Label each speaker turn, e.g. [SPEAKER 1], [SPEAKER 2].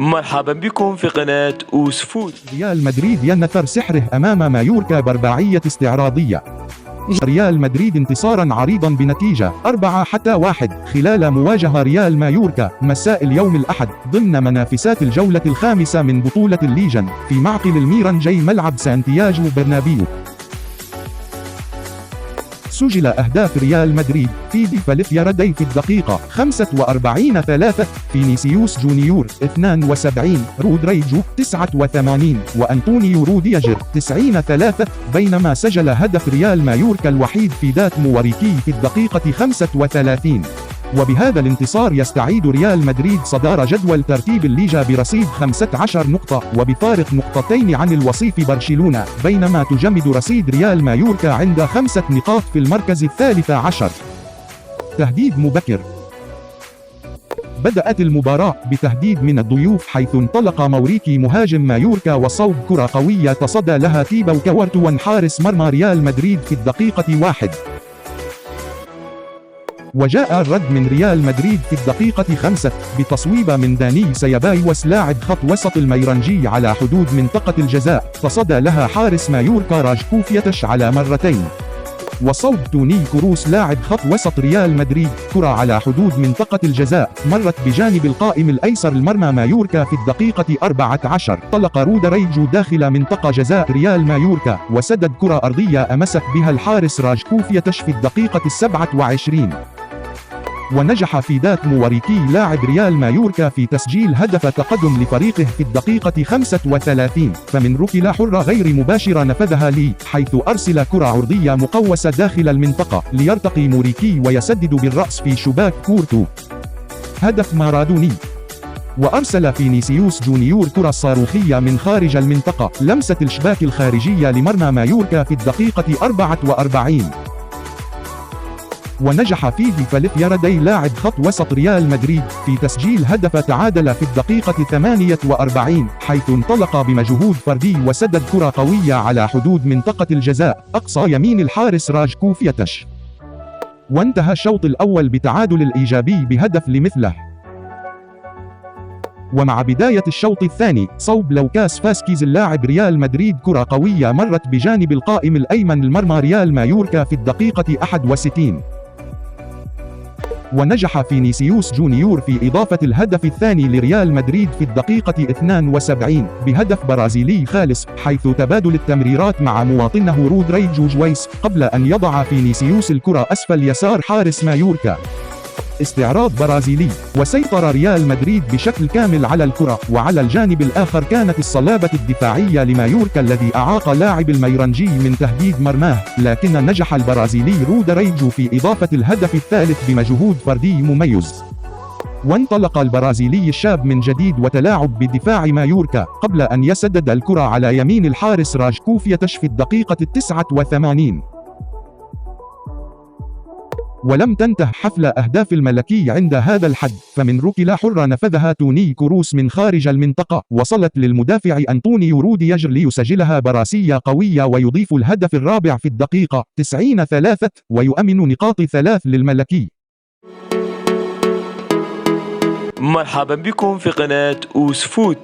[SPEAKER 1] مرحبا بكم في قناة أوسفود.
[SPEAKER 2] ريال مدريد ينثر سحره أمام مايوركا برباعية استعراضية. ريال مدريد انتصارا عريضا بنتيجة 4-1 خلال مواجهة ريال مايوركا مساء اليوم الأحد ضمن منافسات الجولة الخامسة من بطولة الليجن في معقل الميرانجي ملعب سانتياغو برنابيو. سجل أهداف ريال مدريد في فالفيردي في الدقيقة 45 3، فينيسيوس جونيور 72، رودريجو 89 وأنطونيو روديجر 90 3، بينما سجل هدف ريال مايوركا الوحيد في دات موريكي في الدقيقة 35. وبهذا الانتصار يستعيد ريال مدريد صدارة جدول ترتيب الليجا برصيد 15 نقطة وبفارق نقطتين عن الوصيف برشلونة، بينما تجمد رصيد ريال مايوركا عند 5 نقاط في المركز الثالث عشر. تهديد مبكر. بدأت المباراة بتهديد من الضيوف، حيث انطلق موريكي مهاجم مايوركا وصوب كرة قوية تصدى لها تيبو كورتوان حارس مرمى ريال مدريد في الدقيقة 1. وجاء الرد من ريال مدريد في الدقيقة 5 بتصويبة من داني سيبايوس لاعب خط وسط الميرانجي على حدود منطقة الجزاء، تصدى لها حارس مايوركا راجكوفيتش على مرتين. وصوب توني كروس لاعب خط وسط ريال مدريد كرة على حدود منطقة الجزاء مرت بجانب القائم الأيسر المرمى مايوركا في الدقيقة 14. طلق رودريجو داخل منطقة جزاء ريال مايوركا وسدد كرة أرضية أمسك بها الحارس راجكوفيتش في الدقيقة 27. ونجح في دات موريكي لاعب ريال مايوركا في تسجيل هدف تقدم لفريقه في الدقيقة 35، فمن ركلة حرة غير مباشرة نفذها لي، حيث أرسل كرة عرضية مقوسة داخل المنطقة ليرتقي موريكي ويسدد بالرأس في شباك كورتو. هدف مارادوني. وأرسل فينيسيوس جونيور كرة صاروخية من خارج المنطقة لمسة الشباك الخارجية لمرمى مايوركا في الدقيقة 44. ونجح فيه فالفيردي لاعب خط وسط ريال مدريد في تسجيل هدف تعادل في الدقيقة 48، حيث انطلق بمجهود فردي وسدد كرة قوية على حدود منطقة الجزاء أقصى يمين الحارس راجكوفيتش. وانتهى الشوط الأول بتعادل الإيجابي بهدف لمثله. ومع بداية الشوط الثاني صوب لوكاس فاسكيز اللاعب ريال مدريد كرة قوية مرت بجانب القائم الأيمن المرمى ريال مايوركا في الدقيقة 61. ونجح فينيسيوس جونيور في إضافة الهدف الثاني لريال مدريد في الدقيقة 72 بهدف برازيلي خالص، حيث تبادل التمريرات مع مواطنه رودريجو جويس قبل أن يضع فينيسيوس الكرة أسفل يسار حارس مايوركا. استعراض برازيلي. وسيطر ريال مدريد بشكل كامل على الكرة، وعلى الجانب الآخر كانت الصلابة الدفاعية لمايوركا الذي أعاق لاعب الميرانجي من تهديد مرماه، لكن نجح البرازيلي رودريجو في إضافة الهدف الثالث بمجهود فردي مميز. وانطلق البرازيلي الشاب من جديد وتلاعب بدفاع مايوركا قبل أن يسدد الكرة على يمين الحارس راجكوفيتش في الدقيقة 89. ولم تنته حفل أهداف الملكي عند هذا الحد، فمن ركلة حرة نفذها توني كروس من خارج المنطقة وصلت للمدافع أنطونيو روديجر ليسجلها براسية قوية ويضيف الهدف الرابع في الدقيقة 90 3 ويؤمن نقاط 3 للملكي.
[SPEAKER 1] مرحبا بكم في قناة أوسفود.